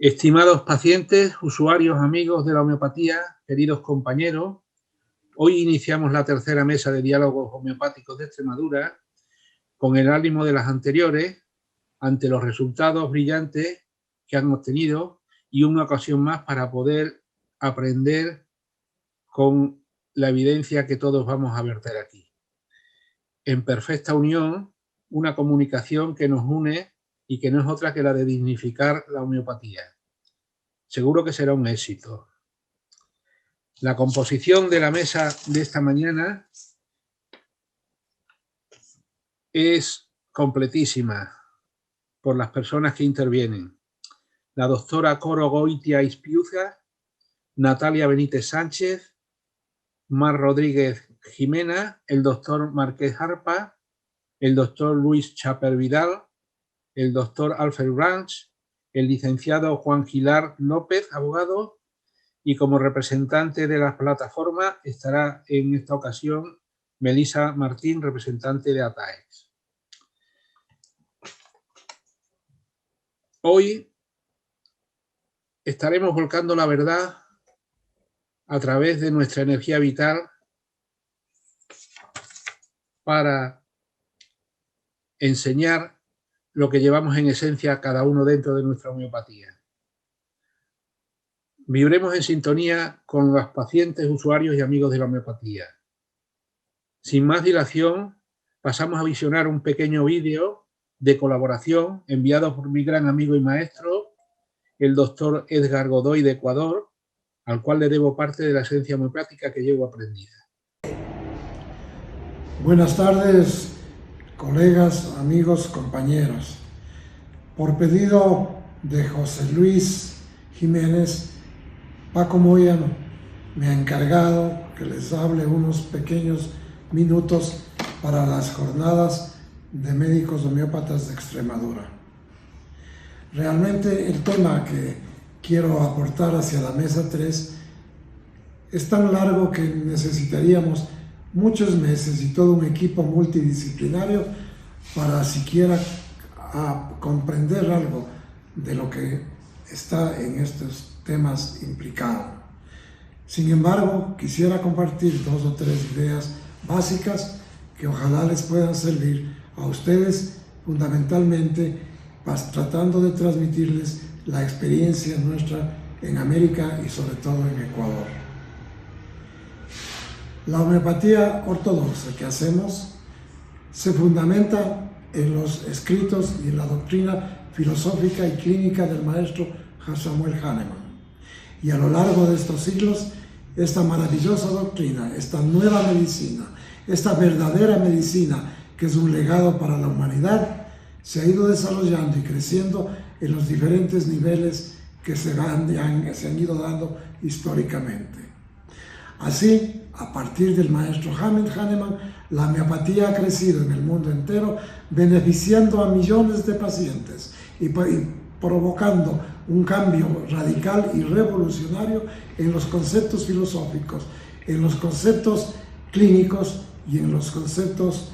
Estimados pacientes, usuarios, amigos de la homeopatía, queridos compañeros, hoy iniciamos la tercera mesa de diálogos homeopáticos de Extremadura con el ánimo de las anteriores ante los resultados brillantes que han obtenido y una ocasión más para poder aprender con la evidencia que todos vamos a verter aquí. En perfecta unión, una comunicación que nos une y que no es otra que la de dignificar la homeopatía. Seguro que será un éxito. La composición de la mesa de esta mañana es completísima por las personas que intervienen. La doctora Coro Goitia Ispiuza, Natalia Benítez Sánchez, Mar Rodríguez Jimena, el doctor Marqués Harpa, el doctor Luis Chaper Vidal, el doctor Alfred Branch, el licenciado Juan Gilar López, abogado, y como representante de la plataforma estará en esta ocasión Melisa Martín, representante de ATAEX. Hoy estaremos volcando la verdad a través de nuestra energía vital para enseñar lo que llevamos en esencia cada uno dentro de nuestra homeopatía. Vibremos en sintonía con los pacientes, usuarios y amigos de la homeopatía. Sin más dilación, pasamos a visionar un pequeño vídeo de colaboración enviado por mi gran amigo y maestro, el doctor Edgar Godoy de Ecuador, al cual le debo parte de la esencia homeopática que llevo aprendida. Buenas tardes, colegas, amigos, compañeros. Por pedido de José Luis Jiménez, Paco Moyano me ha encargado que les hable unos pequeños minutos para las jornadas de médicos homeópatas de Extremadura. Realmente el tema que quiero aportar hacia la mesa 3 es tan largo que necesitaríamos muchos meses y todo un equipo multidisciplinario para siquiera comprender algo de lo que está en estos temas implicados. Sin embargo, quisiera compartir 2 o 3 ideas básicas que ojalá les puedan servir a ustedes, fundamentalmente tratando de transmitirles la experiencia nuestra en América y sobre todo en Ecuador. La homeopatía ortodoxa que hacemos se fundamenta en los escritos y en la doctrina filosófica y clínica del maestro Samuel Hahnemann. Y a lo largo de estos siglos, esta maravillosa doctrina, esta nueva medicina, esta verdadera medicina que es un legado para la humanidad, se ha ido desarrollando y creciendo en los diferentes niveles que se han ido dando históricamente. Así, a partir del maestro Hahnemann, la homeopatía ha crecido en el mundo entero, beneficiando a millones de pacientes y provocando un cambio radical y revolucionario en los conceptos filosóficos, en los conceptos clínicos y en los conceptos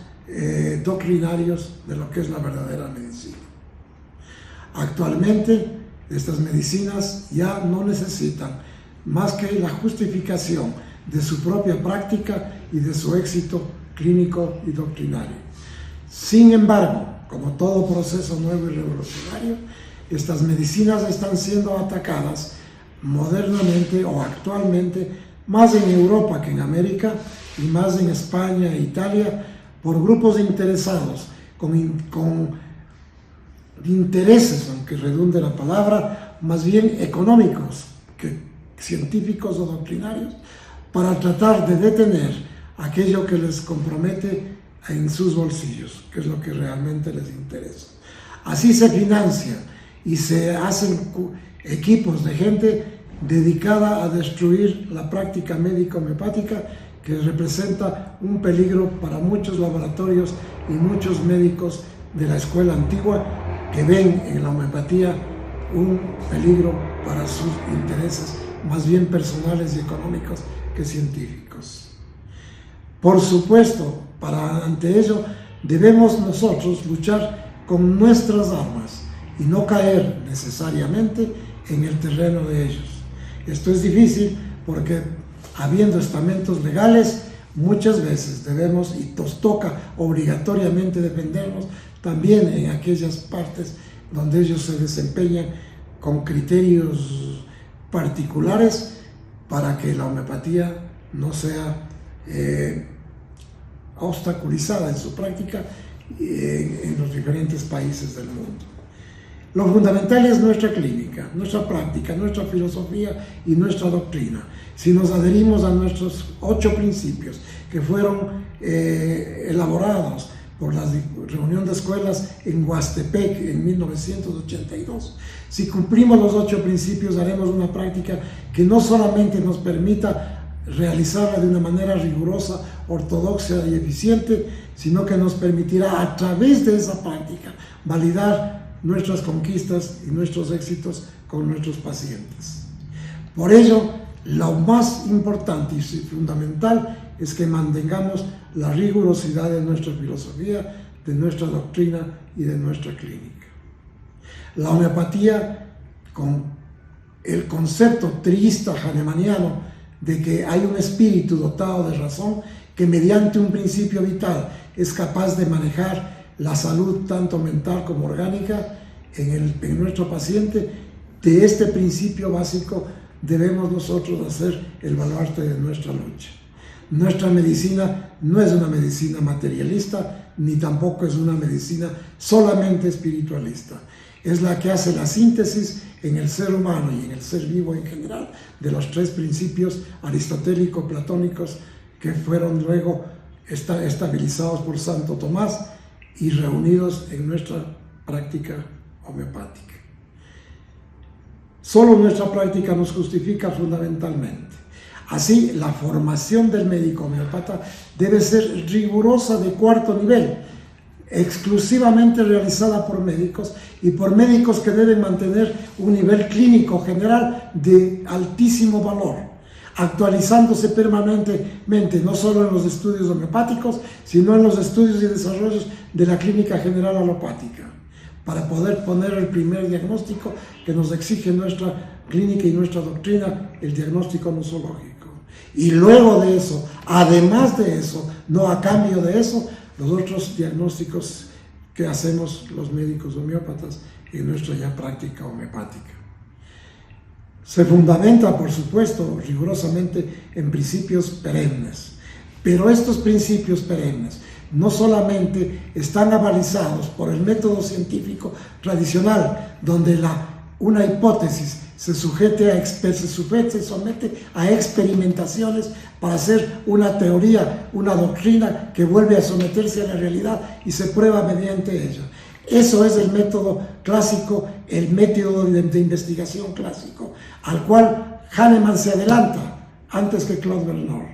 doctrinarios de lo que es la verdadera medicina. Actualmente, estas medicinas ya no necesitan más que la justificación de su propia práctica y de su éxito clínico y doctrinario. Sin embargo, como todo proceso nuevo y revolucionario, estas medicinas están siendo atacadas modernamente o actualmente más en Europa que en América y más en España e Italia por grupos interesados con intereses, aunque redunde la palabra, más bien económicos que científicos o doctrinarios, para tratar de detener aquello que les compromete en sus bolsillos, que es lo que realmente les interesa. Así se financia y se hacen equipos de gente dedicada a destruir la práctica médico-homeopática, que representa un peligro para muchos laboratorios y muchos médicos de la escuela antigua que ven en la homeopatía un peligro para sus intereses más bien personales y económicos que científicos. Por supuesto, ante ello debemos nosotros luchar con nuestras armas y no caer necesariamente en el terreno de ellos. Esto es difícil porque, habiendo estamentos legales, muchas veces debemos y nos toca obligatoriamente defendernos también en aquellas partes donde ellos se desempeñan con criterios particulares para que la homeopatía no sea obstaculizada en su práctica en los diferentes países del mundo. Lo fundamental es nuestra clínica, nuestra práctica, nuestra filosofía y nuestra doctrina. Si nos adherimos a nuestros 8 principios que fueron elaborados por la reunión de escuelas en Huastepec en 1982, si cumplimos los 8 principios, haremos una práctica que no solamente nos permita realizarla de una manera rigurosa, ortodoxa y eficiente, sino que nos permitirá a través de esa práctica validar nuestras conquistas y nuestros éxitos con nuestros pacientes. Por ello, lo más importante y fundamental es que mantengamos la rigurosidad de nuestra filosofía, de nuestra doctrina y de nuestra clínica. La homeopatía, con el concepto triista hahnemanniano de que hay un espíritu dotado de razón que mediante un principio vital es capaz de manejar la salud tanto mental como orgánica en nuestro paciente, de este principio básico debemos nosotros hacer el baluarte de nuestra lucha. Nuestra medicina no es una medicina materialista, ni tampoco es una medicina solamente espiritualista. Es la que hace la síntesis en el ser humano y en el ser vivo en general de los 3 principios aristotélico-platónicos que fueron luego estabilizados por Santo Tomás y reunidos en nuestra práctica homeopática. Solo nuestra práctica nos justifica fundamentalmente. Así, la formación del médico homeopata debe ser rigurosa de 4º nivel, exclusivamente realizada por médicos y por médicos que deben mantener un nivel clínico general de altísimo valor, actualizándose permanentemente, no solo en los estudios homeopáticos, sino en los estudios y desarrollos de la clínica general alopática, para poder poner el primer diagnóstico que nos exige nuestra clínica y nuestra doctrina, el diagnóstico nosológico. Y luego de eso, además de eso, no a cambio de eso, los otros diagnósticos que hacemos los médicos homeópatas en nuestra ya práctica homeopática. Se fundamenta, por supuesto, rigurosamente en principios perennes, pero estos principios perennes no solamente están avalizados por el método científico tradicional, donde una hipótesis se somete a experimentaciones para hacer una teoría, una doctrina que vuelve a someterse a la realidad y se prueba mediante ella. Eso es el método clásico, el método de investigación clásico, al cual Hahnemann se adelanta antes que Claude Bernard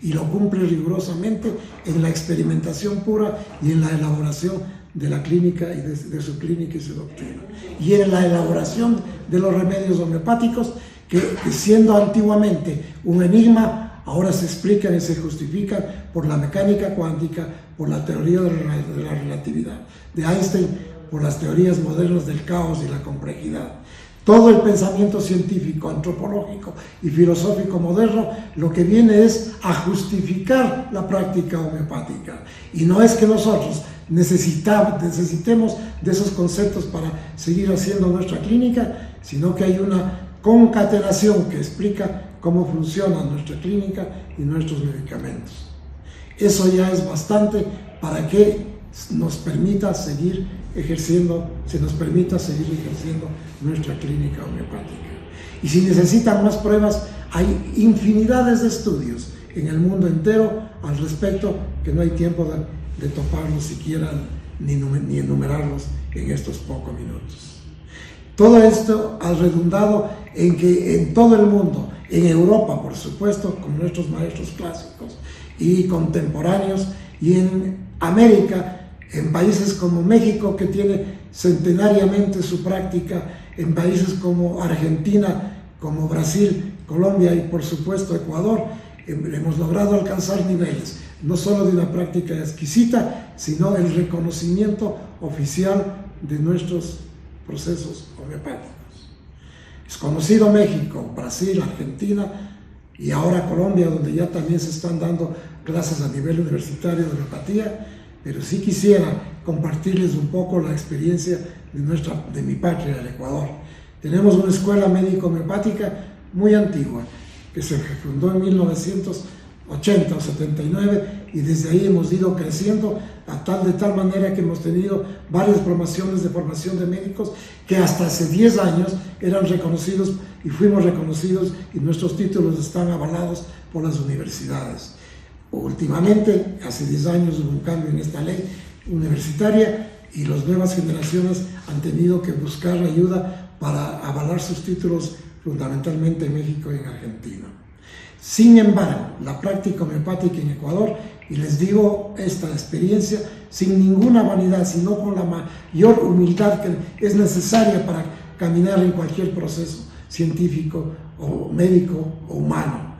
y lo cumple rigurosamente en la experimentación pura y en la elaboración de la clínica y de su clínica y su doctrina, y en la elaboración de los remedios homeopáticos que siendo antiguamente un enigma, ahora se explican y se justifican por la mecánica cuántica, por la teoría de la relatividad de Einstein, por las teorías modernas del caos y la complejidad. Todo el pensamiento científico, antropológico y filosófico moderno lo que viene es a justificar la práctica homeopática, y no es que nosotros necesitemos de esos conceptos para seguir haciendo nuestra clínica, sino que hay una concatenación que explica cómo funciona nuestra clínica y nuestros medicamentos. Eso ya es bastante para que nos permita seguir ejerciendo nuestra clínica homeopática. Y si necesitan más pruebas, hay infinidades de estudios en el mundo entero al respecto, que no hay tiempo de toparlos siquiera ni enumerarlos en estos pocos minutos. Todo esto ha redundado en que en todo el mundo, en Europa por supuesto, con nuestros maestros clásicos y contemporáneos, y en América, en países como México, que tiene centenariamente su práctica, en países como Argentina, como Brasil, Colombia y por supuesto Ecuador, hemos logrado alcanzar niveles no solo de una práctica exquisita, sino el reconocimiento oficial de nuestros procesos homeopáticos. Es conocido México, Brasil, Argentina y ahora Colombia, donde ya también se están dando clases a nivel universitario de homeopatía, pero sí quisiera compartirles un poco la experiencia de mi patria, el Ecuador. Tenemos una escuela médico-homeopática muy antigua, que se fundó en 1980 o 79, y desde ahí hemos ido creciendo de tal manera que hemos tenido varias promociones de formación de médicos que hasta hace 10 años eran reconocidos y fuimos reconocidos, y nuestros títulos están avalados por las universidades. Últimamente, hace 10 años, hubo un cambio en esta ley universitaria y las nuevas generaciones han tenido que buscar ayuda para avalar sus títulos, fundamentalmente en México y en Argentina. Sin embargo, la práctica homeopática en Ecuador, y les digo esta experiencia sin ninguna vanidad, sino con la mayor humildad que es necesaria para caminar en cualquier proceso científico o médico o humano.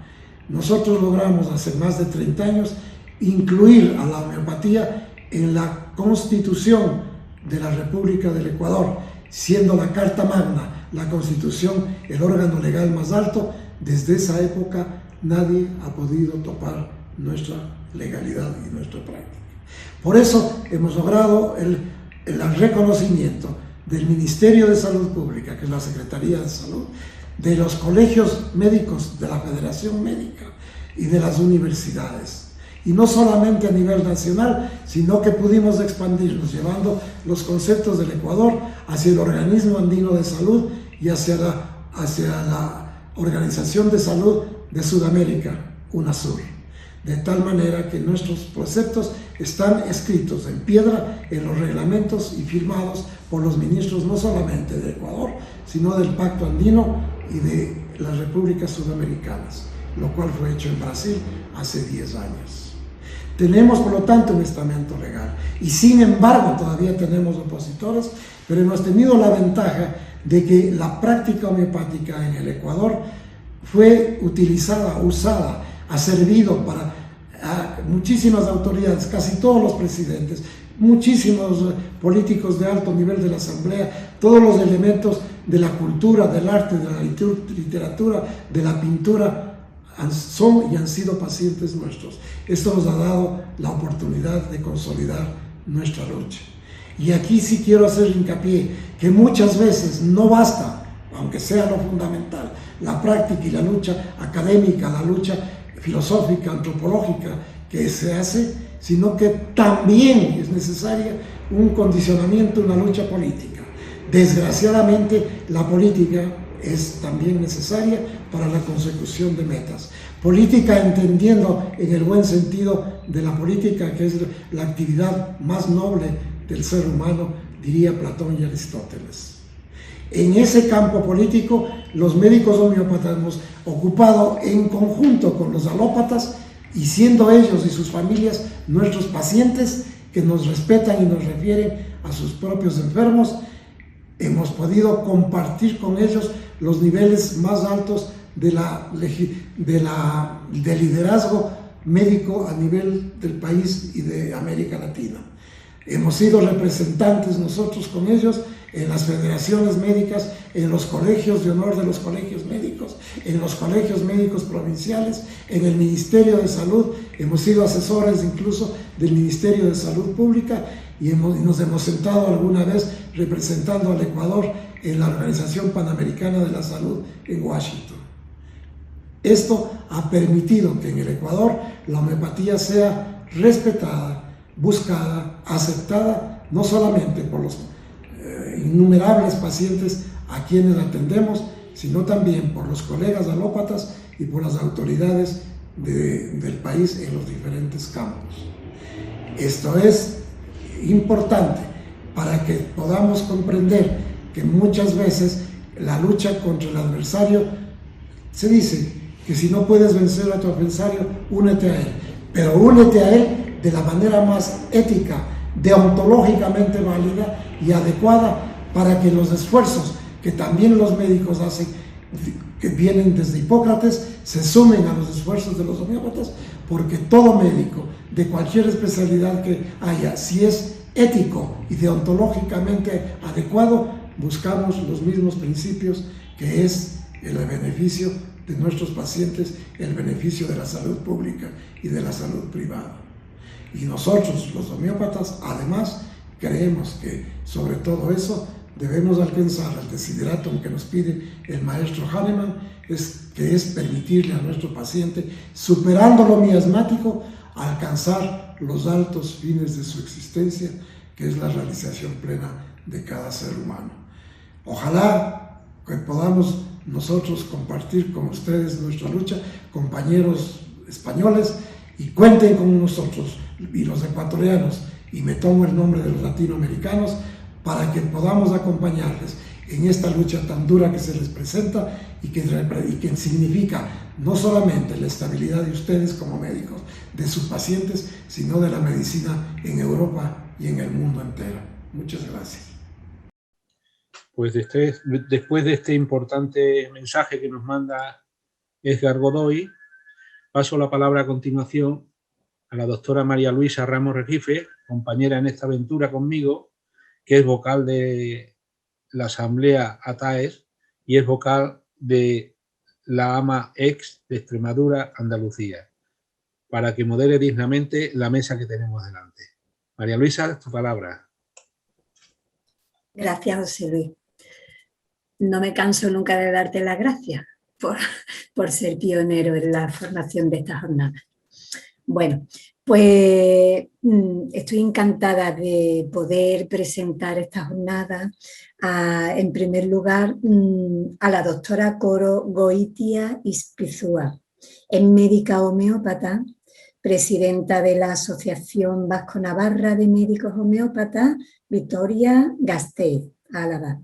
Nosotros logramos hace más de 30 años incluir a la homeopatía en la Constitución de la República del Ecuador, siendo la Carta Magna, la Constitución, el órgano legal más alto. Desde esa época nadie ha podido topar nuestra legalidad y nuestra práctica. Por eso hemos logrado el reconocimiento del Ministerio de Salud Pública, que es la Secretaría de Salud, de los colegios médicos, de la Federación Médica y de las universidades. Y no solamente a nivel nacional, sino que pudimos expandirnos, llevando los conceptos del Ecuador hacia el Organismo Andino de Salud y hacia la Organización de Salud de Sudamérica, UNASUR. De tal manera que nuestros preceptos están escritos en piedra en los reglamentos y firmados por los ministros no solamente de Ecuador, sino del Pacto Andino y de las repúblicas sudamericanas, lo cual fue hecho en Brasil hace 10 años. Tenemos, por lo tanto, un estamento legal y sin embargo todavía tenemos opositores, pero hemos tenido la ventaja de que la práctica homeopática en el Ecuador fue usada, ha servido para muchísimas autoridades, casi todos los presidentes, muchísimos políticos de alto nivel de la Asamblea, todos los elementos de la cultura, del arte, de la literatura, de la pintura, son y han sido pacientes nuestros. Esto nos ha dado la oportunidad de consolidar nuestra lucha. Y aquí sí quiero hacer hincapié que muchas veces no basta, aunque sea lo fundamental, la práctica y la lucha académica, la lucha filosófica, antropológica que se hace, sino que también es necesaria un condicionamiento, una lucha política. Desgraciadamente, la política es también necesaria para la consecución de metas. Política entendiendo en el buen sentido de la política, que es la actividad más noble del ser humano, diría Platón y Aristóteles. En ese campo político, los médicos homeópatas hemos ocupado en conjunto con los alópatas, y siendo ellos y sus familias nuestros pacientes que nos respetan y nos refieren a sus propios enfermos, hemos podido compartir con ellos los niveles más altos de liderazgo médico a nivel del país y de América Latina. Hemos sido representantes nosotros con ellos en las federaciones médicas, en los colegios de honor de los colegios médicos, en los colegios médicos provinciales, en el Ministerio de Salud. Hemos sido asesores incluso del Ministerio de Salud Pública y nos hemos sentado alguna vez representando al Ecuador en la Organización Panamericana de la Salud en Washington. Esto ha permitido que en el Ecuador la homeopatía sea respetada, buscada, aceptada, no solamente por los innumerables pacientes a quienes atendemos, sino también por los colegas alópatas y por las autoridades del país en los diferentes campos. Esto es importante para que podamos comprender que muchas veces la lucha contra el adversario, se dice que si no puedes vencer a tu adversario, únete a él, pero únete a él de la manera más ética, deontológicamente válida y adecuada, para que los esfuerzos que también los médicos hacen, que vienen desde Hipócrates, se sumen a los esfuerzos de los homeópatas, porque todo médico de cualquier especialidad que haya, si es ético y deontológicamente adecuado, buscamos los mismos principios, que es el beneficio de nuestros pacientes, el beneficio de la salud pública y de la salud privada. Y nosotros, los homeópatas, además, creemos que sobre todo eso debemos alcanzar el desideratum que nos pide el maestro Hahnemann, que es permitirle a nuestro paciente, superando lo miasmático, alcanzar los altos fines de su existencia, que es la realización plena de cada ser humano. Ojalá que podamos nosotros compartir con ustedes nuestra lucha, compañeros españoles, y cuenten con nosotros y los ecuatorianos, y me tomo el nombre de los latinoamericanos, para que podamos acompañarles en esta lucha tan dura que se les presenta y que significa no solamente la estabilidad de ustedes como médicos, de sus pacientes, sino de la medicina en Europa y en el mundo entero. Muchas gracias. Pues después de este importante mensaje que nos manda Edgar Godoy, paso la palabra a continuación a la doctora María Luisa Ramos Recife, compañera en esta aventura conmigo, que es vocal de la Asamblea ATAES y es vocal de la AMA-EX de Extremadura, Andalucía, para que modere dignamente la mesa que tenemos delante. María Luisa, tu palabra. Gracias, José Luis. No me canso nunca de darte las gracias por ser pionero en la formación de esta jornada. Bueno, pues estoy encantada de poder presentar esta jornada en primer lugar a la doctora Coro Goitia Ispizua. Es médica homeópata, presidenta de la Asociación Vasco-Navarra de Médicos Homeópatas, Vitoria-Gasteiz, Álava.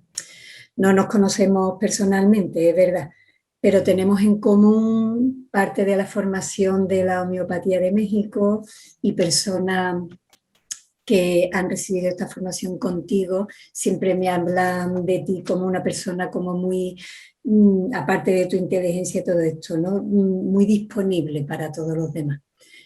No nos conocemos personalmente, es verdad, pero tenemos en común parte de la formación de la homeopatía de México y personas que han recibido esta formación contigo siempre me hablan de ti como una persona como muy, aparte de tu inteligencia y todo esto, ¿no? Muy disponible para todos los demás.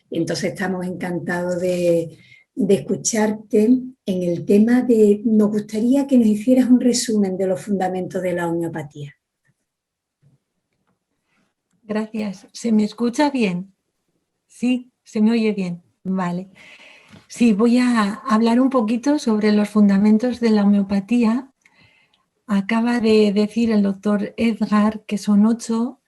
Entonces estamos encantados de escucharte en el tema de, nos gustaría que nos hicieras un resumen de los fundamentos de la homeopatía. Gracias. ¿Se me escucha bien? Sí, se me oye bien. Vale. Sí, voy a hablar un poquito sobre los fundamentos de la homeopatía. Acaba de decir el doctor Edgar que son 8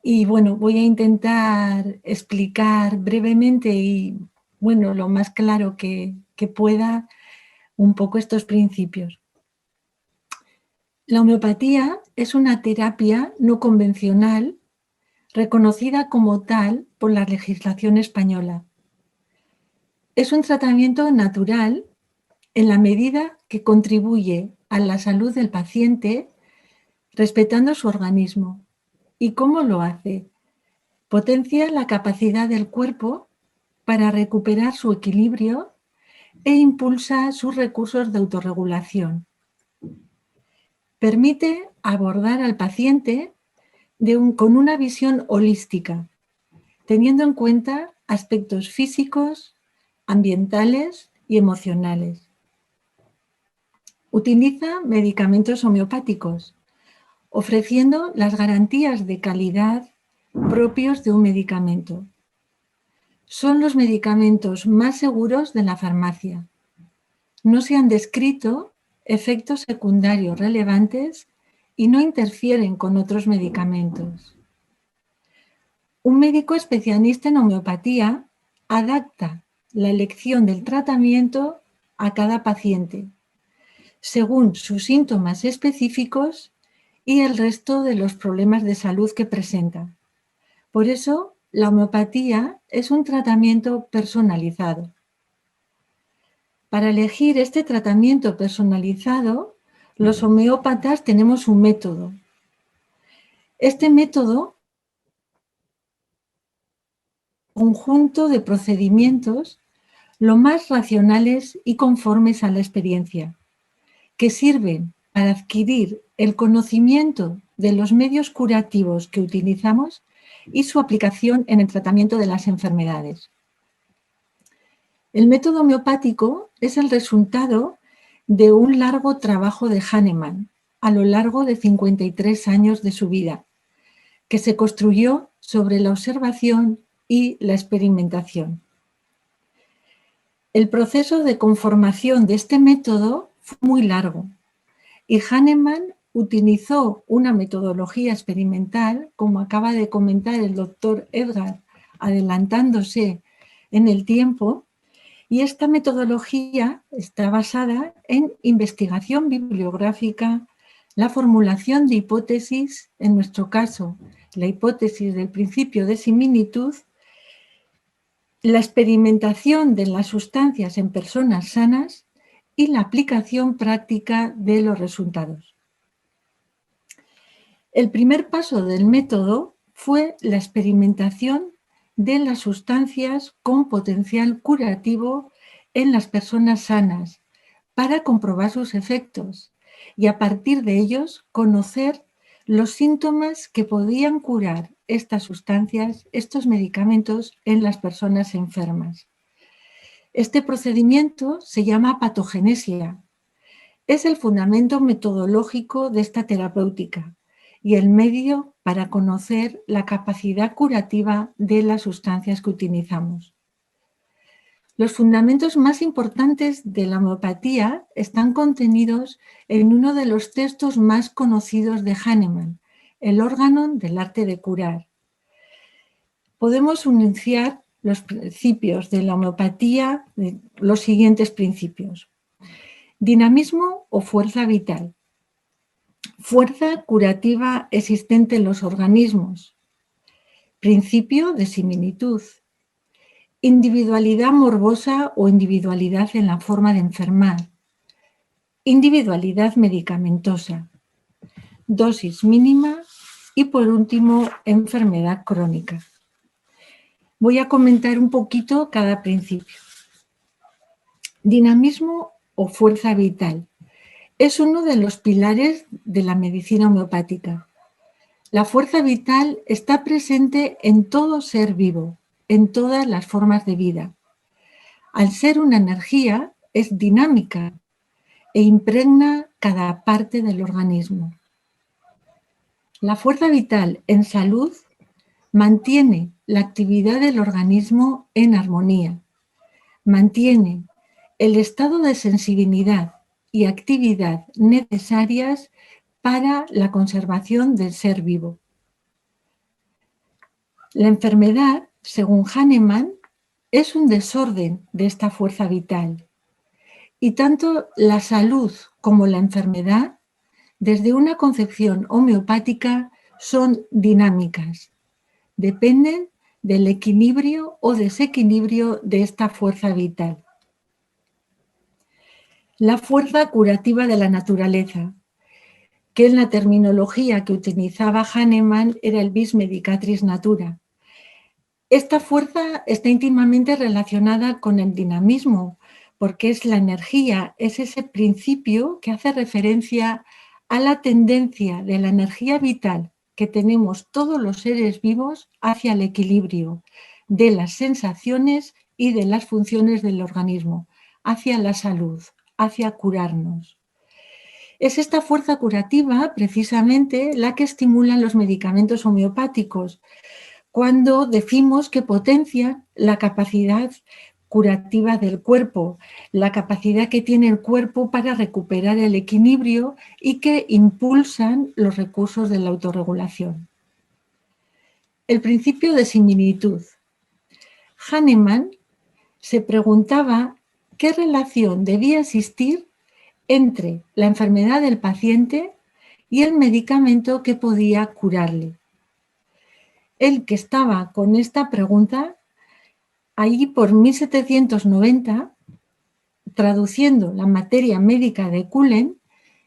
y bueno, voy a intentar explicar brevemente y bueno, lo más claro que pueda un poco estos principios. La homeopatía es una terapia no convencional reconocida como tal por la legislación española. Es un tratamiento natural en la medida que contribuye a la salud del paciente respetando su organismo. ¿Y cómo lo hace? Potencia la capacidad del cuerpo para recuperar su equilibrio e impulsa sus recursos de autorregulación. Permite abordar al paciente con una visión holística, teniendo en cuenta aspectos físicos, ambientales y emocionales. Utiliza medicamentos homeopáticos, ofreciendo las garantías de calidad propios de un medicamento. Son los medicamentos más seguros de la farmacia. No se han descrito efectos secundarios relevantes y no interfieren con otros medicamentos. Un médico especialista en homeopatía adapta la elección del tratamiento a cada paciente, según sus síntomas específicos y el resto de los problemas de salud que presenta. Por eso, la homeopatía es un tratamiento personalizado. Para elegir este tratamiento personalizado, los homeópatas tenemos un método. Este método es un conjunto de procedimientos lo más racionales y conformes a la experiencia, que sirven para adquirir el conocimiento de los medios curativos que utilizamos y su aplicación en el tratamiento de las enfermedades. El método homeopático es el resultado de un largo trabajo de Hahnemann a lo largo de 53 años de su vida, que se construyó sobre la observación y la experimentación. El proceso de conformación de este método fue muy largo y Hahnemann utilizó una metodología experimental, como acaba de comentar el doctor Edgar, adelantándose en el tiempo, y esta metodología está basada en investigación bibliográfica, la formulación de hipótesis, en nuestro caso, la hipótesis del principio de similitud, la experimentación de las sustancias en personas sanas y la aplicación práctica de los resultados. El primer paso del método fue la experimentación de las sustancias con potencial curativo en las personas sanas para comprobar sus efectos y a partir de ellos conocer los síntomas que podían curar estas sustancias, estos medicamentos en las personas enfermas. Este procedimiento se llama patogenesia. Es el fundamento metodológico de esta terapéutica y el medio para conocer la capacidad curativa de las sustancias que utilizamos. Los fundamentos más importantes de la homeopatía están contenidos en uno de los textos más conocidos de Hahnemann, el Órganon del arte de curar. Podemos enunciar los principios de la homeopatía, los siguientes principios. Dinamismo o fuerza vital. Fuerza curativa existente en los organismos. Principio de similitud. Individualidad morbosa o individualidad en la forma de enfermar. Individualidad medicamentosa. Dosis mínima y, por último, enfermedad crónica. Voy a comentar un poquito cada principio. Dinamismo o fuerza vital. Es uno de los pilares de la medicina homeopática. La fuerza vital está presente en todo ser vivo, en todas las formas de vida. Al ser una energía, es dinámica e impregna cada parte del organismo. La fuerza vital en salud mantiene la actividad del organismo en armonía, mantiene el estado de sensibilidad y actividad necesarias para la conservación del ser vivo. La enfermedad, según Hahnemann, es un desorden de esta fuerza vital y tanto la salud como la enfermedad, desde una concepción homeopática, son dinámicas. Dependen del equilibrio o desequilibrio de esta fuerza vital. La fuerza curativa de la naturaleza, que en la terminología que utilizaba Hahnemann era el vis medicatrix natura. Esta fuerza está íntimamente relacionada con el dinamismo, porque es la energía, es ese principio que hace referencia a la tendencia de la energía vital que tenemos todos los seres vivos hacia el equilibrio de las sensaciones y de las funciones del organismo, hacia la salud, hacia curarnos. Es esta fuerza curativa precisamente la que estimulan los medicamentos homeopáticos, cuando decimos que potencian la capacidad curativa del cuerpo, la capacidad que tiene el cuerpo para recuperar el equilibrio y que impulsan los recursos de la autorregulación. El principio de similitud. Hahnemann se preguntaba qué relación debía existir entre la enfermedad del paciente y el medicamento que podía curarle. El que estaba con esta pregunta, allí por 1790, traduciendo la materia médica de Cullen,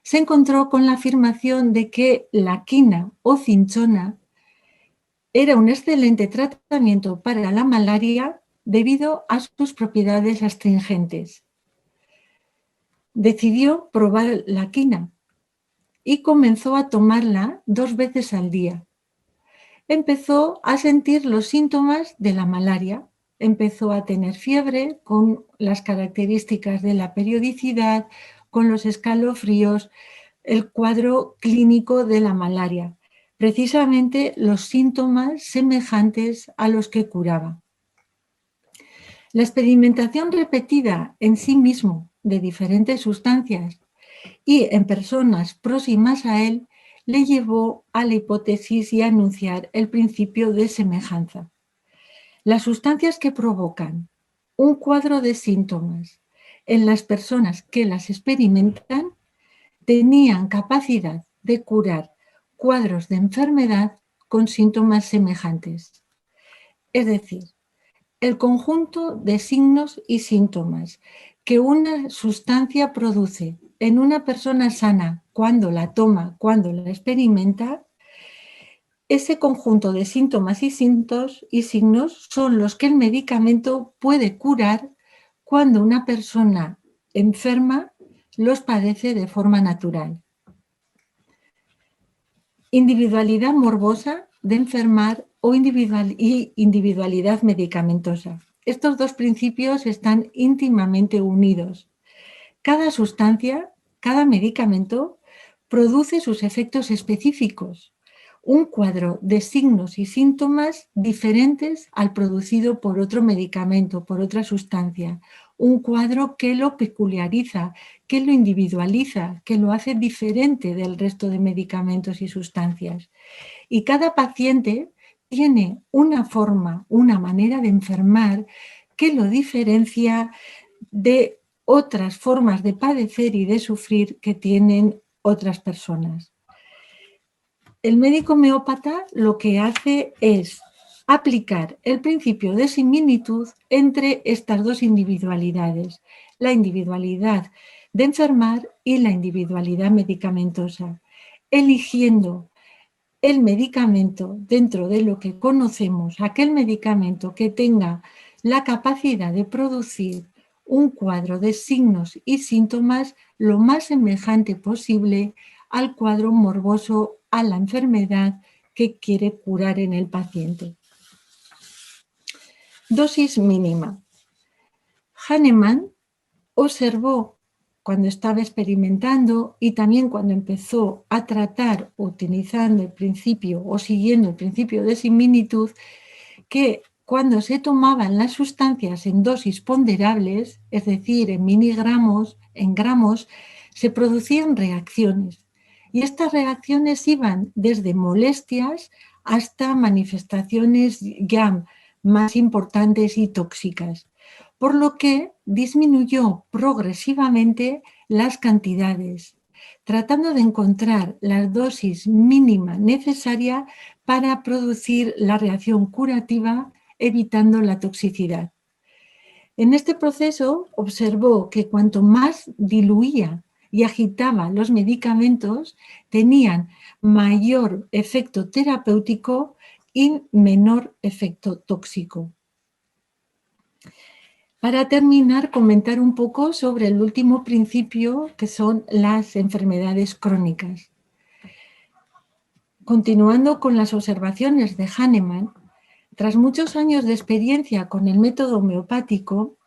se encontró con la afirmación de que la quina o cinchona era un excelente tratamiento para la malaria debido a sus propiedades astringentes. Decidió probar la quina y comenzó a tomarla 2 veces al día. Empezó a sentir los síntomas de la malaria. Empezó a tener fiebre con las características de la periodicidad, con los escalofríos, el cuadro clínico de la malaria, precisamente los síntomas semejantes a los que curaba. La experimentación repetida en sí mismo de diferentes sustancias y en personas próximas a él le llevó a la hipótesis y a anunciar el principio de semejanza. Las sustancias que provocan un cuadro de síntomas en las personas que las experimentan tenían capacidad de curar cuadros de enfermedad con síntomas semejantes. Es decir, el conjunto de signos y síntomas que una sustancia produce en una persona sana cuando la toma, cuando la experimenta, ese conjunto de síntomas y signos son los que el medicamento puede curar cuando una persona enferma los padece de forma natural. Individualidad morbosa de enfermar y individualidad medicamentosa. Estos dos principios están íntimamente unidos. Cada sustancia, cada medicamento, produce sus efectos específicos, un cuadro de signos y síntomas diferentes al producido por otro medicamento, por otra sustancia, un cuadro que lo peculiariza, que lo individualiza, que lo hace diferente del resto de medicamentos y sustancias. Y cada paciente tiene una forma, una manera de enfermar que lo diferencia de otras formas de padecer y de sufrir que tienen otras personas. El médico homeópata lo que hace es aplicar el principio de similitud entre estas dos individualidades, la individualidad de enfermar y la individualidad medicamentosa, eligiendo el medicamento dentro de lo que conocemos, aquel medicamento que tenga la capacidad de producir un cuadro de signos y síntomas lo más semejante posible al cuadro morboso, a la enfermedad que quiere curar en el paciente. Dosis mínima. Hahnemann observó cuando estaba experimentando y también cuando empezó a tratar utilizando el principio o siguiendo el principio de similitud, que cuando se tomaban las sustancias en dosis ponderables, es decir, en miligramos, en gramos, se producían reacciones. Y estas reacciones iban desde molestias hasta manifestaciones ya más importantes y tóxicas, por lo que disminuyó progresivamente las cantidades, tratando de encontrar la dosis mínima necesaria para producir la reacción curativa, evitando la toxicidad. En este proceso observó que cuanto más diluía y agitaba los medicamentos, tenían mayor efecto terapéutico y menor efecto tóxico. Para terminar, comentar un poco sobre el último principio, que son las enfermedades crónicas. Continuando con las observaciones de Hahnemann, tras muchos años de experiencia con el método homeopático,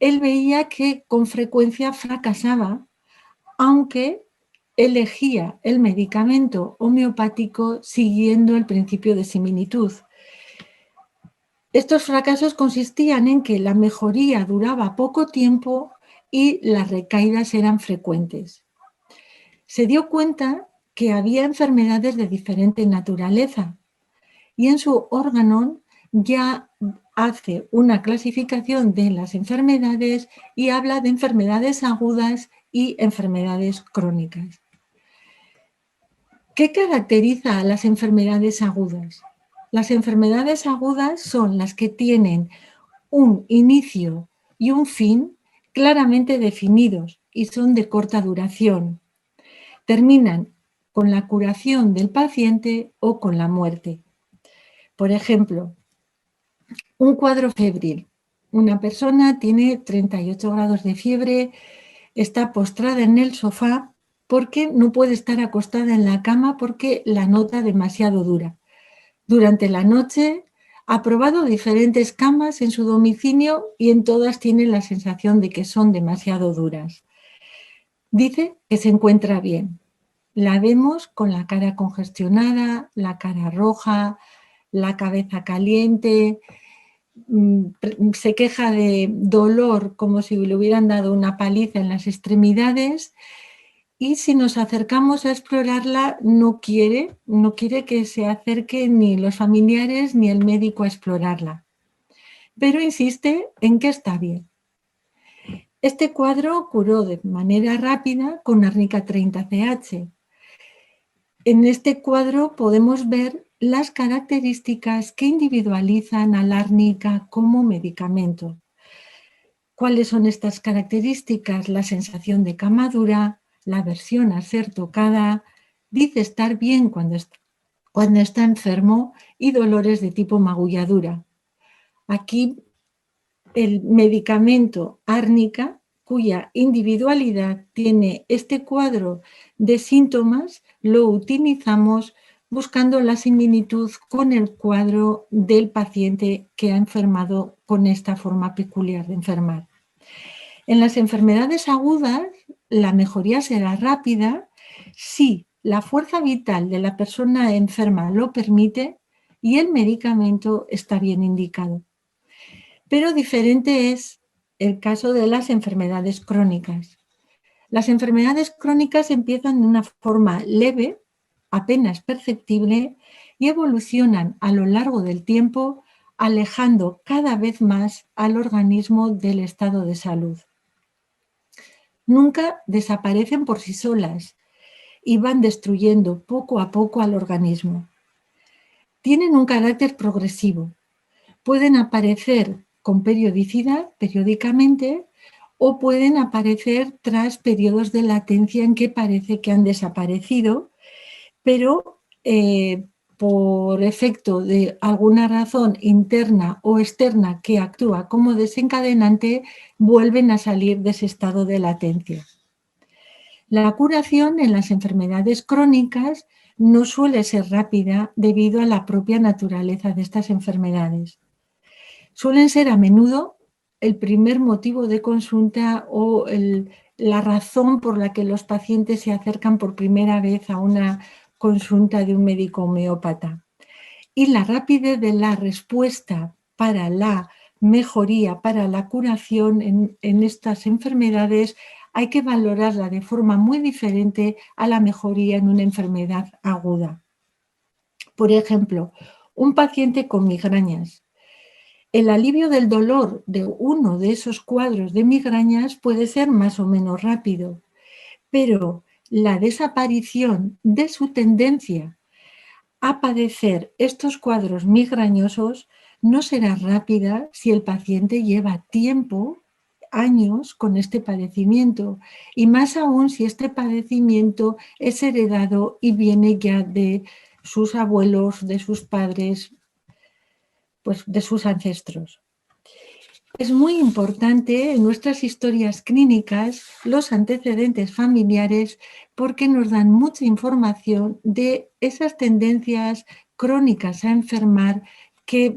él veía que con frecuencia fracasaba, aunque elegía el medicamento homeopático siguiendo el principio de similitud. Estos fracasos consistían en que la mejoría duraba poco tiempo y las recaídas eran frecuentes. Se dio cuenta que había enfermedades de diferente naturaleza y en su órgano ya hace una clasificación de las enfermedades y habla de enfermedades agudas y enfermedades crónicas. ¿Qué caracteriza a las enfermedades agudas? Las enfermedades agudas son las que tienen un inicio y un fin claramente definidos y son de corta duración. Terminan con la curación del paciente o con la muerte. Por ejemplo, un cuadro febril. Una persona tiene 38 grados de fiebre, está postrada en el sofá porque no puede estar acostada en la cama porque la nota demasiado dura. Durante la noche ha probado diferentes camas en su domicilio y en todas tiene la sensación de que son demasiado duras. Dice que se encuentra bien. La vemos con la cara congestionada, la cara roja, la cabeza caliente, se queja de dolor como si le hubieran dado una paliza en las extremidades, y si nos acercamos a explorarla no quiere que se acerque ni los familiares ni el médico a explorarla, pero insiste en que está bien. Este cuadro curó de manera rápida con árnica 30CH. En este cuadro podemos ver las características que individualizan a la árnica como medicamento. ¿Cuáles son estas características? La sensación de camadura, la aversión a ser tocada, dice estar bien cuando está enfermo y dolores de tipo magulladura. Aquí el medicamento árnica, cuya individualidad tiene este cuadro de síntomas, lo utilizamos buscando la similitud con el cuadro del paciente que ha enfermado con esta forma peculiar de enfermar. En las enfermedades agudas, la mejoría será rápida si la fuerza vital de la persona enferma lo permite y el medicamento está bien indicado. Pero diferente es el caso de las enfermedades crónicas. Las enfermedades crónicas empiezan de una forma leve, apenas perceptible, y evolucionan a lo largo del tiempo, alejando cada vez más al organismo del estado de salud. Nunca desaparecen por sí solas y van destruyendo poco a poco al organismo. Tienen un carácter progresivo. Pueden aparecer con periodicidad, periódicamente, o pueden aparecer tras periodos de latencia en que parece que han desaparecido, pero por efecto de alguna razón interna o externa que actúa como desencadenante, vuelven a salir de ese estado de latencia. La curación en las enfermedades crónicas no suele ser rápida debido a la propia naturaleza de estas enfermedades. Suelen ser a menudo el primer motivo de consulta o la razón por la que los pacientes se acercan por primera vez a una consulta de un médico homeópata. Y la rapidez de la respuesta para la mejoría, para la curación en estas enfermedades, hay que valorarla de forma muy diferente a la mejoría en una enfermedad aguda. Por ejemplo, un paciente con migrañas. El alivio del dolor de uno de esos cuadros de migrañas puede ser más o menos rápido, pero la desaparición de su tendencia a padecer estos cuadros migrañosos no será rápida si el paciente lleva tiempo, años, con este padecimiento, y más aún si este padecimiento es heredado y viene ya de sus abuelos, de sus padres, pues de sus ancestros. Es muy importante en nuestras historias clínicas los antecedentes familiares porque nos dan mucha información de esas tendencias crónicas a enfermar que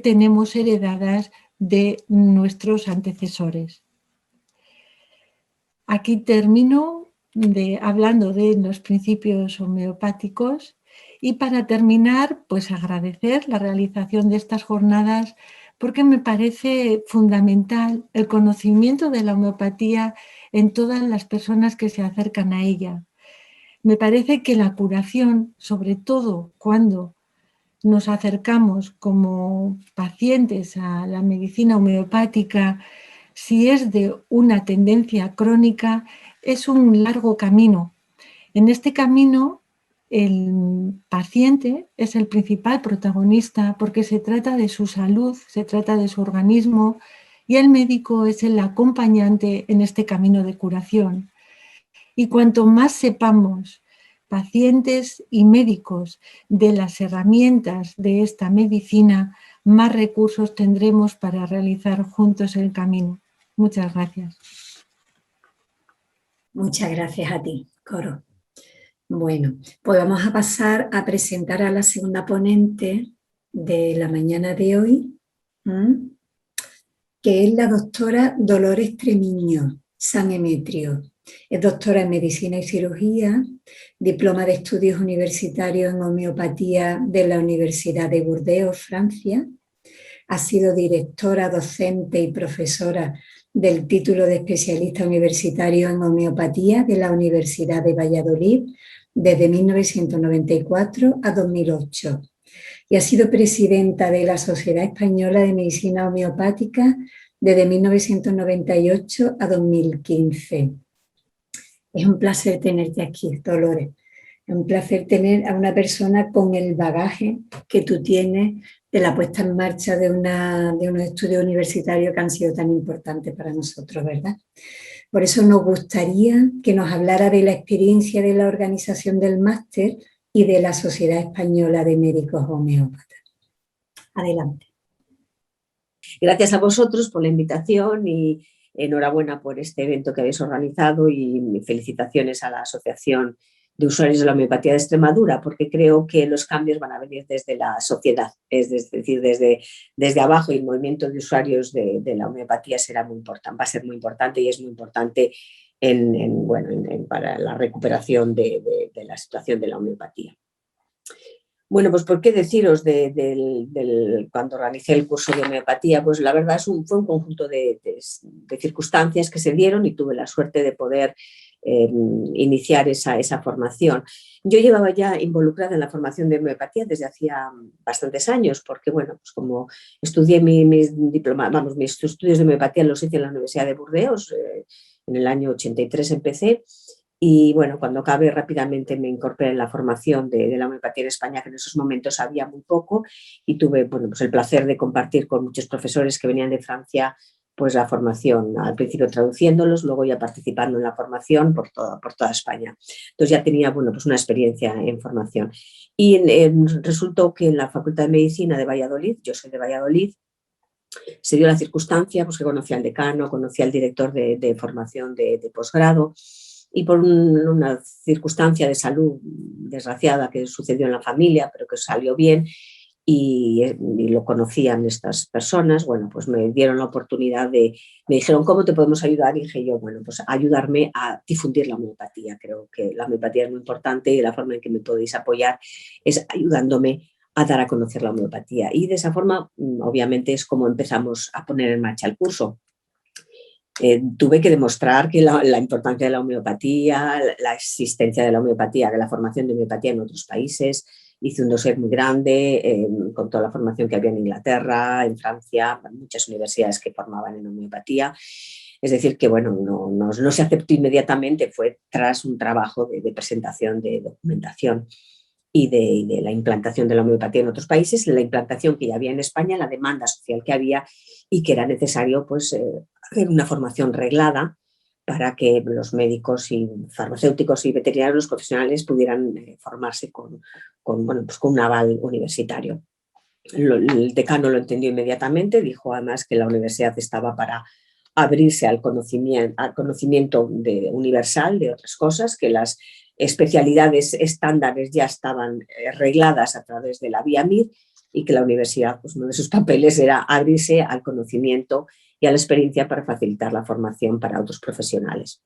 tenemos heredadas de nuestros antecesores. Aquí termino hablando de los principios homeopáticos y para terminar, pues agradecer la realización de estas jornadas porque me parece fundamental el conocimiento de la homeopatía en todas las personas que se acercan a ella. Me parece que la curación, sobre todo cuando nos acercamos como pacientes a la medicina homeopática, si es de una tendencia crónica, es un largo camino. En este camino, el paciente es el principal protagonista porque se trata de su salud, se trata de su organismo y el médico es el acompañante en este camino de curación. Y cuanto más sepamos, pacientes y médicos, de las herramientas de esta medicina, más recursos tendremos para realizar juntos el camino. Muchas gracias. Muchas gracias a ti, Coro. Bueno, pues vamos a pasar a presentar a la segunda ponente de la mañana de hoy, que es la doctora Dolores Tremiño San Emetrio. Es doctora en Medicina y Cirugía, diploma de Estudios Universitarios en Homeopatía de la Universidad de Burdeos, Francia. Ha sido directora, docente y profesora del título de especialista universitario en homeopatía de la Universidad de Valladolid desde 1994 a 2008. Y ha sido presidenta de la Sociedad Española de Medicina Homeopática desde 1998 a 2015. Es un placer tenerte aquí, Dolores. Es un placer tener a una persona con el bagaje que tú tienes de la puesta en marcha de unos estudios universitarios que han sido tan importantes para nosotros, ¿verdad? Por eso nos gustaría que nos hablara de la experiencia de la organización del máster y de la Sociedad Española de Médicos Homeópatas. Adelante. Gracias a vosotros por la invitación y enhorabuena por este evento que habéis organizado y felicitaciones a la Asociación de Usuarios de la Homeopatía de Extremadura, porque creo que los cambios van a venir desde la sociedad, es decir, desde abajo, y el movimiento de usuarios de la homeopatía será muy importante, va a ser muy importante y es muy importante para la recuperación de la situación de la homeopatía. Bueno, pues ¿por qué deciros cuando organicé el curso de homeopatía? Pues la verdad fue un conjunto de circunstancias que se dieron y tuve la suerte de poder iniciar esa formación. Yo llevaba ya involucrada en la formación de homeopatía desde hacía bastantes años, porque bueno, pues como estudié mis estudios de homeopatía los hice en la Universidad de Burdeos, en el año 83 empecé. Y bueno, cuando acabé rápidamente me incorporé en la formación de la homeopatía en España, que en esos momentos había muy poco, y tuve pues el placer de compartir con muchos profesores que venían de Francia pues la formación, al principio traduciéndolos, luego ya participando en la formación por toda España. Entonces ya tenía pues una experiencia en formación. Y resultó que en la Facultad de Medicina de Valladolid, yo soy de Valladolid, se dio la circunstancia pues que conocía al decano, conocía al director de formación de posgrado, y por una circunstancia de salud desgraciada que sucedió en la familia, pero que salió bien, y lo conocían estas personas, bueno, pues me dieron la oportunidad me dijeron, ¿cómo te podemos ayudar? Y dije yo, bueno, pues ayudarme a difundir la homeopatía. Creo que la homeopatía es muy importante y la forma en que me podéis apoyar es ayudándome a dar a conocer la homeopatía. Y de esa forma, obviamente, es como empezamos a poner en marcha el curso. Tuve que demostrar que la importancia de la homeopatía, la existencia de la homeopatía, de la formación de homeopatía en otros países. Hice un dossier muy grande con toda la formación que había en Inglaterra, en Francia, muchas universidades que formaban en homeopatía. Es decir, que bueno, no se aceptó inmediatamente, fue tras un trabajo de presentación, de documentación y de la implantación de la homeopatía en otros países, la implantación que ya había en España, la demanda social que había y que era necesario pues, hacer una formación reglada para que los médicos y farmacéuticos y veterinarios profesionales pudieran formarse con un aval universitario. El decano lo entendió inmediatamente, dijo además que la universidad estaba para abrirse al conocimiento universal de otras cosas, que las especialidades estándares ya estaban regladas a través de la vía MIR y que la universidad, pues uno de sus papeles era abrirse al conocimiento y a la experiencia para facilitar la formación para otros profesionales.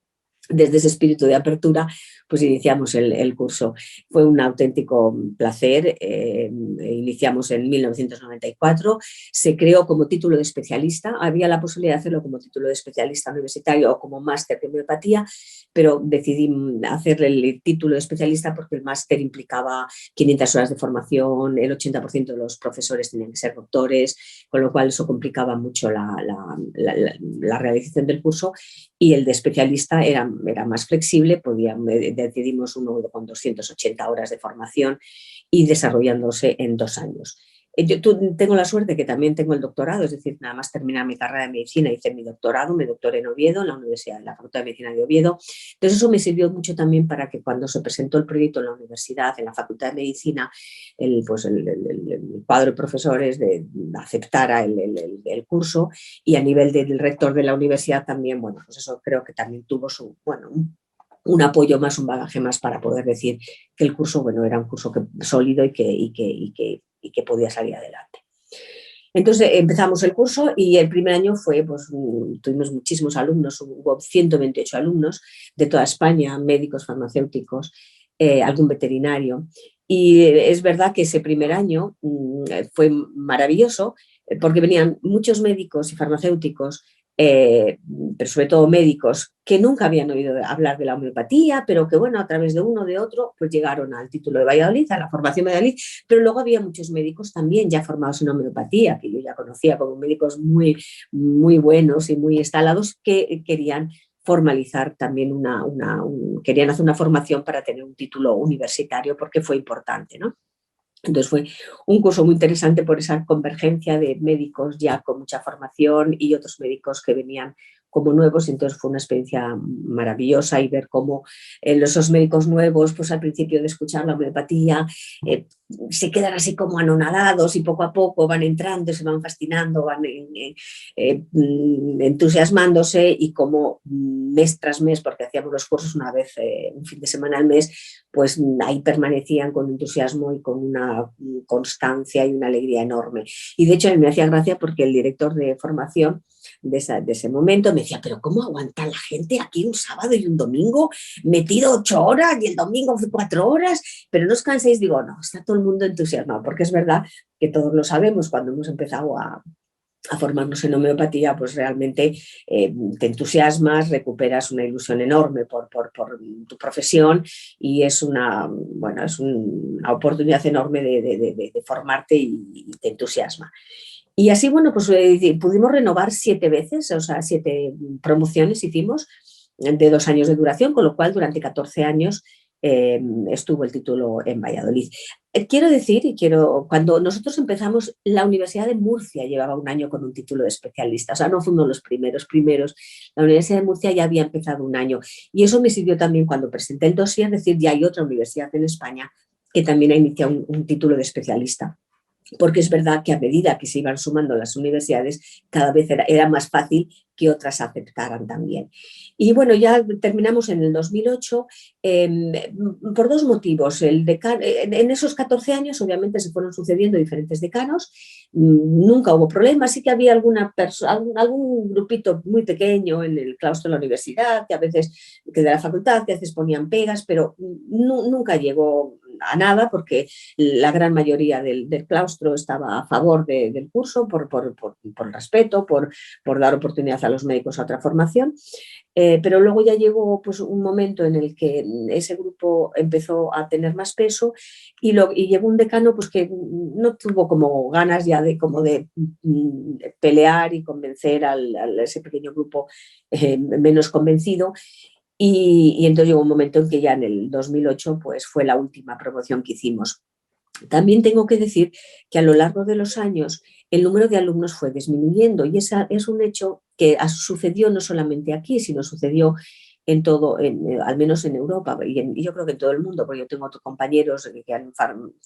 Desde ese espíritu de apertura, pues iniciamos el curso. Fue un auténtico placer. Iniciamos en 1994. Se creó como título de especialista. Había la posibilidad de hacerlo como título de especialista universitario o como máster de homeopatía, pero decidí hacerle el título de especialista porque el máster implicaba 500 horas de formación, el 80% de los profesores tenían que ser doctores, con lo cual eso complicaba mucho la realización del curso, y el de especialista era más flexible, decidimos uno con 280 horas de formación y desarrollándose en 2 años. Yo tengo la suerte que también tengo el doctorado, es decir, nada más terminar mi carrera de medicina hice mi doctorado, me doctoré en Oviedo, en la Universidad, en la Facultad de Medicina de Oviedo. Entonces eso me sirvió mucho también para que cuando se presentó el proyecto en la universidad, en la Facultad de Medicina, el cuadro de profesores aceptara el curso, y a nivel del rector de la universidad también, bueno, pues eso creo que también tuvo un apoyo más, un bagaje más para poder decir que el curso, bueno, era un curso sólido y que podía salir adelante. Entonces empezamos el curso y el primer año fue, pues tuvimos muchísimos alumnos, hubo 128 alumnos de toda España, médicos, farmacéuticos, algún veterinario. Y es verdad que ese primer año fue maravilloso porque venían muchos médicos y farmacéuticos, pero sobre todo médicos que nunca habían oído hablar de la homeopatía, pero que bueno, a través de uno o de otro, pues llegaron al título de Valladolid, a la formación de Valladolid, pero luego había muchos médicos también ya formados en homeopatía, que yo ya conocía como médicos muy, muy buenos y muy instalados, que querían formalizar también querían hacer una formación para tener un título universitario porque fue importante, ¿no? Entonces fue un curso muy interesante por esa convergencia de médicos ya con mucha formación y otros médicos que venían como nuevos, entonces fue una experiencia maravillosa y ver cómo esos médicos nuevos, pues al principio de escuchar la homeopatía, se quedan así como anonadados y poco a poco van entrando, se van fascinando, van entusiasmándose y como mes tras mes, porque hacíamos los cursos una vez, un fin de semana al mes, pues ahí permanecían con entusiasmo y con una constancia y una alegría enorme. Y de hecho me hacía gracia porque el director de formación de ese momento me decía, pero ¿cómo aguanta la gente aquí un sábado y un domingo metido 8 horas y el domingo 4 horas? Pero no os canséis, digo, no, está todo el mundo entusiasmado, porque es verdad que todos lo sabemos cuando hemos empezado a formarnos en homeopatía, pues realmente te entusiasmas, recuperas una ilusión enorme por tu profesión y es una oportunidad enorme de formarte y te entusiasma. Y así, bueno, pues pudimos renovar 7 veces, o sea, 7 promociones hicimos de 2 años de duración, con lo cual durante 14 años estuvo el título en Valladolid. Quiero decir, cuando nosotros empezamos, la Universidad de Murcia llevaba 1 año con un título de especialista, o sea, no fue uno de los primeros, la Universidad de Murcia ya había empezado 1 año y eso me sirvió también cuando presenté el dossier, es decir, ya hay otra universidad en España que también ha iniciado un título de especialista. Porque es verdad que a medida que se iban sumando las universidades, cada vez era más fácil que otras aceptaran también. Y bueno, ya terminamos en el 2008 por 2 motivos. En esos 14 años obviamente se fueron sucediendo diferentes decanos, nunca hubo problemas, sí que había algún grupito muy pequeño en el claustro de la universidad, que de la facultad, que a veces ponían pegas, pero nunca llegó a nada porque la gran mayoría del claustro estaba a favor del curso por respeto, por dar oportunidad a los médicos a otra formación, pero luego ya llegó pues, un momento en el que ese grupo empezó a tener más peso y llegó un decano pues, que no tuvo como ganas ya de pelear y convencer a ese pequeño grupo menos convencido. Y entonces llegó un momento en que ya en el 2008 pues, fue la última promoción que hicimos. También tengo que decir que a lo largo de los años el número de alumnos fue disminuyendo y ese es un hecho que sucedió no solamente aquí, sino sucedió en todo, al menos en Europa y yo creo que en todo el mundo, porque yo tengo otros compañeros que han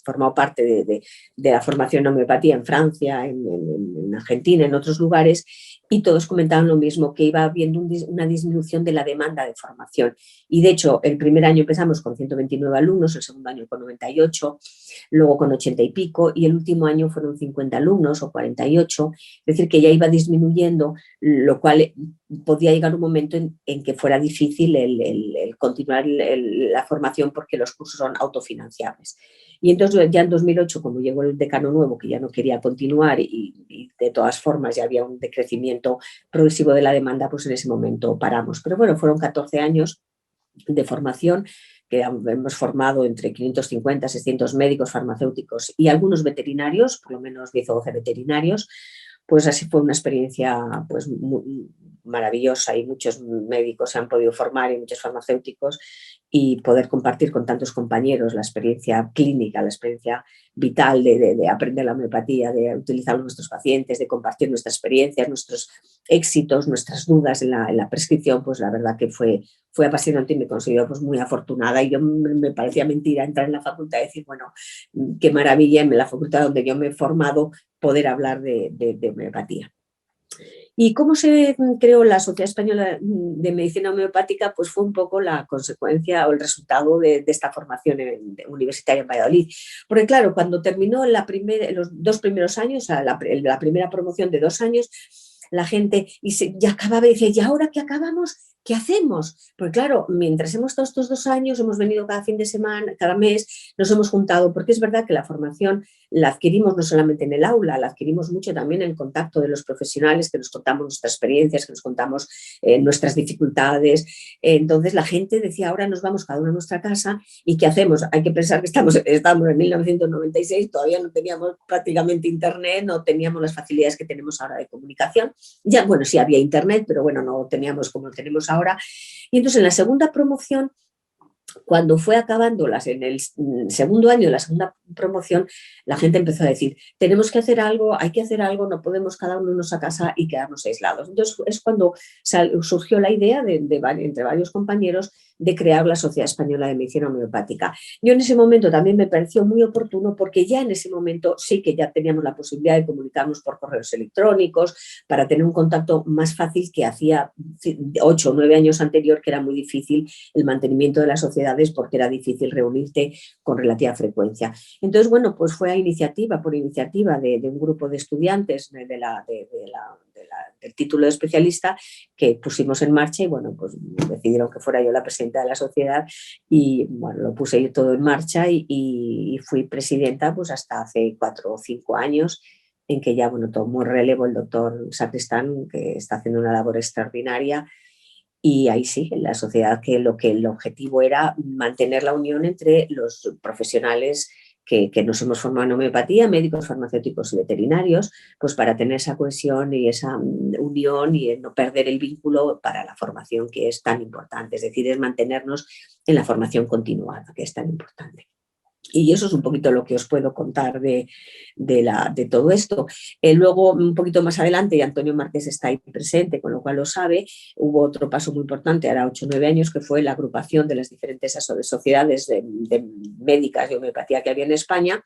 formado parte de la formación en homeopatía en Francia, en Argentina, en otros lugares, y todos comentaban lo mismo, que iba habiendo una disminución de la demanda de formación. Y de hecho, el primer año empezamos con 129 alumnos, el segundo año con 98, luego con 80 y pico, y el último año fueron 50 alumnos o 48, es decir, que ya iba disminuyendo, lo cual podía llegar un momento en que fuera difícil el continuar la formación porque los cursos son autofinanciables. Y entonces ya en 2008, como llegó el decano nuevo que ya no quería continuar y de todas formas ya había un decrecimiento progresivo de la demanda, pues en ese momento paramos. Pero bueno, fueron 14 años de formación que hemos formado entre 550 y 600 médicos, farmacéuticos y algunos veterinarios, por lo menos 10 o 12 veterinarios. Pues así fue una experiencia pues, muy maravillosa y muchos médicos se han podido formar y muchos farmacéuticos y poder compartir con tantos compañeros la experiencia clínica, la experiencia vital de aprender la homeopatía, de utilizarlo en nuestros pacientes, de compartir nuestras experiencias, nuestros éxitos, nuestras dudas en la prescripción, pues la verdad que fue apasionante y me considero pues, muy afortunada y yo me parecía mentira entrar en la facultad y decir, bueno, qué maravilla en la facultad donde yo me he formado poder hablar de homeopatía. ¿Y cómo se creó la Sociedad Española de Medicina Homeopática? Pues fue un poco la consecuencia o el resultado de esta formación universitaria en Valladolid. Porque claro, cuando terminó los 2 primeros años, la primera promoción de 2 años, la gente ya acababa y decía, ¿y ahora que acabamos? ¿Qué hacemos? Porque claro, mientras hemos estado estos 2 años, hemos venido cada fin de semana, cada mes, nos hemos juntado, porque es verdad que la formación la adquirimos no solamente en el aula, la adquirimos mucho también en el contacto de los profesionales, que nos contamos nuestras experiencias, que nos contamos nuestras dificultades. Entonces la gente decía, ahora nos vamos cada uno a nuestra casa y ¿qué hacemos? Hay que pensar que estamos en 1996, todavía no teníamos prácticamente internet, no teníamos las facilidades que tenemos ahora de comunicación. Ya, bueno, sí había internet, pero bueno, no teníamos como tenemos ahora. Y entonces en la segunda promoción, cuando fue acabándolas en el segundo año de la segunda promoción, la gente empezó a decir, tenemos que hacer algo, hay que hacer algo, no podemos cada uno irnos a casa y quedarnos aislados. Entonces es cuando surgió la idea entre varios compañeros de crear la Sociedad Española de Medicina Homeopática. Yo en ese momento también me pareció muy oportuno porque ya en ese momento sí que ya teníamos la posibilidad de comunicarnos por correos electrónicos para tener un contacto más fácil que hacía 8 o 9 años anterior, que era muy difícil el mantenimiento de las sociedades porque era difícil reunirte con relativa frecuencia. Entonces, bueno, pues fue por iniciativa de un grupo de estudiantes del título de especialista que pusimos en marcha y bueno, pues decidieron que fuera yo la presidenta de la sociedad y bueno, lo puse yo todo en marcha y fui presidenta pues hasta hace 4 o 5 años en que ya, bueno, tomó relevo el doctor Sacristán, que está haciendo una labor extraordinaria. Y ahí sí, en la sociedad que el objetivo era mantener la unión entre los profesionales que nos hemos formado en homeopatía, médicos, farmacéuticos y veterinarios, pues para tener esa cohesión y esa unión y no perder el vínculo para la formación que es tan importante. Es decir, es mantenernos en la formación continuada, que es tan importante. Y eso es un poquito lo que os puedo contar de todo esto. Luego, un poquito más adelante, y Antonio Márquez está ahí presente, con lo cual lo sabe, hubo otro paso muy importante, ahora 8 o 9 años, que fue la agrupación de las diferentes sociedades de médicas de homeopatía que había en España,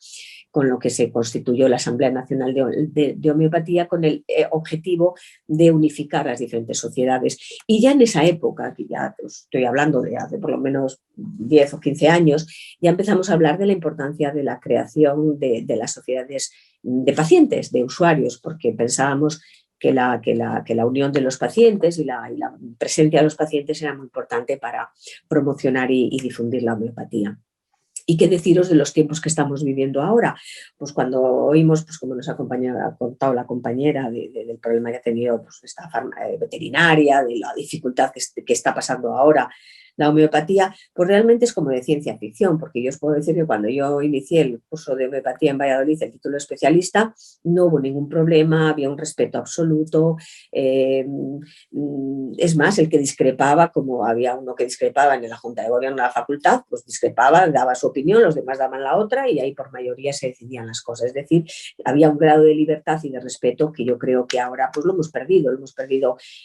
con lo que se constituyó la Asamblea Nacional de Homeopatía con el objetivo de unificar las diferentes sociedades. Y ya en esa época, que ya estoy hablando de hace por lo menos 10 o 15 años, ya empezamos a hablar de la importancia de la creación de las sociedades de pacientes, de usuarios, porque pensábamos que la unión de los pacientes y la presencia de los pacientes era muy importante para promocionar y difundir la homeopatía. ¿Y qué deciros de los tiempos que estamos viviendo ahora? Pues cuando oímos, pues como nos ha contado la compañera del problema que ha tenido pues, esta veterinaria, de la dificultad que está pasando ahora la homeopatía, pues realmente es como de ciencia ficción, porque yo os puedo decir que cuando yo inicié el curso de homeopatía en Valladolid, el título de especialista, no hubo ningún problema, había un respeto absoluto. Es más, el que discrepaba, como había uno que discrepaba en la Junta de Gobierno de la facultad, pues discrepaba, daba su opinión, los demás daban la otra y ahí por mayoría se decidían las cosas. Es decir, había un grado de libertad y de respeto que yo creo que ahora pues lo hemos perdido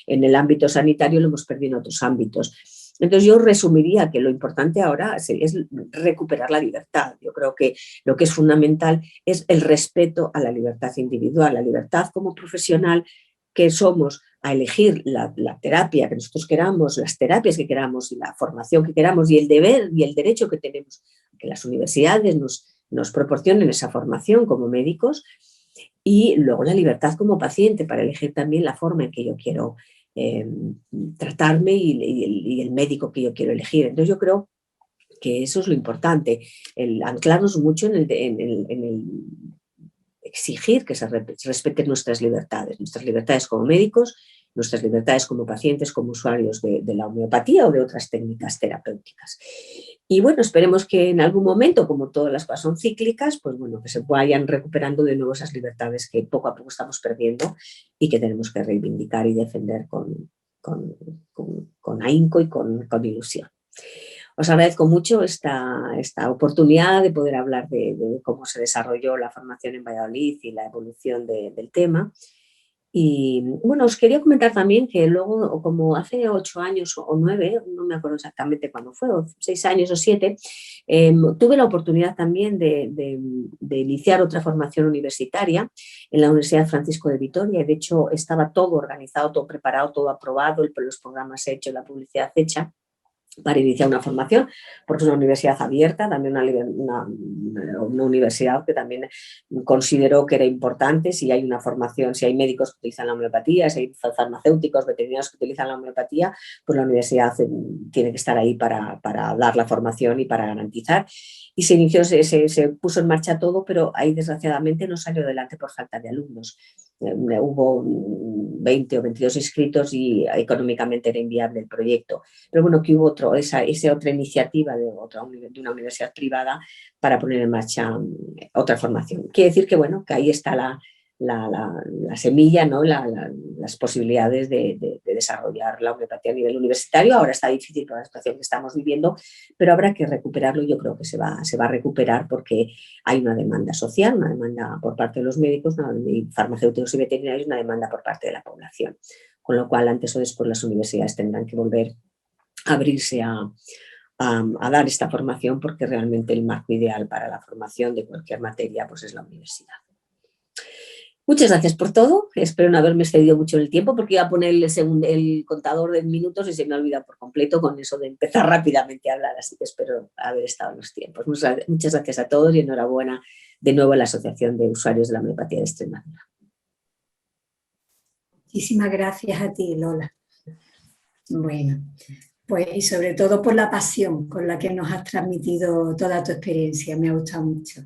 en el ámbito sanitario, lo hemos perdido en otros ámbitos. Entonces yo resumiría que lo importante ahora es recuperar la libertad. Yo creo que lo que es fundamental es el respeto a la libertad individual, la libertad como profesional que somos a elegir la terapia que nosotros queramos, las terapias que queramos y la formación que queramos y el deber y el derecho que tenemos que las universidades nos proporcionen esa formación como médicos y luego la libertad como paciente para elegir también la forma en que yo quiero tratarme y el médico que yo quiero elegir. Entonces yo creo que eso es lo importante, el anclarnos mucho en el exigir que se respeten nuestras libertades como médicos, nuestras libertades como pacientes, como usuarios de la homeopatía o de otras técnicas terapéuticas. Y bueno, esperemos que en algún momento, como todas las cosas son cíclicas, pues bueno, que se vayan recuperando de nuevo esas libertades que poco a poco estamos perdiendo y que tenemos que reivindicar y defender con ahínco y con ilusión. Os agradezco mucho esta oportunidad de poder hablar de cómo se desarrolló la formación en Valladolid y la evolución del tema. Y bueno, os quería comentar también que luego, como hace 8 años o 9, no me acuerdo exactamente cuándo fue, o 6 años o 7, tuve la oportunidad también de iniciar otra formación universitaria en la Universidad Francisco de Vitoria. De hecho, estaba todo organizado, todo preparado, todo aprobado, los programas hechos, la publicidad hecha, para iniciar una formación, porque es una universidad abierta, también una universidad que también consideró que era importante. Si hay una formación, si hay médicos que utilizan la homeopatía, si hay farmacéuticos, veterinarios que utilizan la homeopatía, pues la universidad tiene que estar ahí para dar la formación y para garantizar. Y se inició, se puso en marcha todo, pero ahí desgraciadamente no salió adelante por falta de alumnos. Hubo 20 o 22 inscritos y económicamente era inviable el proyecto. Pero bueno, que hubo esa otra iniciativa de una universidad privada para poner en marcha otra formación. Quiere decir que, bueno, que ahí está la semilla, ¿no? Las posibilidades de desarrollar la homeopatía a nivel universitario. Ahora está difícil por la situación que estamos viviendo, pero habrá que recuperarlo. Yo creo que se va a recuperar porque hay una demanda social, una demanda por parte de los médicos, farmacéuticos y veterinarios, una demanda por parte de la población. Con lo cual, antes o después, las universidades tendrán que volver a abrirse a dar esta formación, porque realmente el marco ideal para la formación de cualquier materia pues es la universidad. Muchas gracias por todo. Espero no haberme excedido mucho en el tiempo, porque iba a poner el contador de minutos y se me ha olvidado por completo con eso de empezar rápidamente a hablar, así que espero haber estado en los tiempos. Muchas gracias a todos y enhorabuena de nuevo a la Asociación de Usuarios de la Homeopatía de Extremadura. Muchísimas gracias a ti, Lola. Bueno, pues y sobre todo por la pasión con la que nos has transmitido toda tu experiencia, me ha gustado mucho.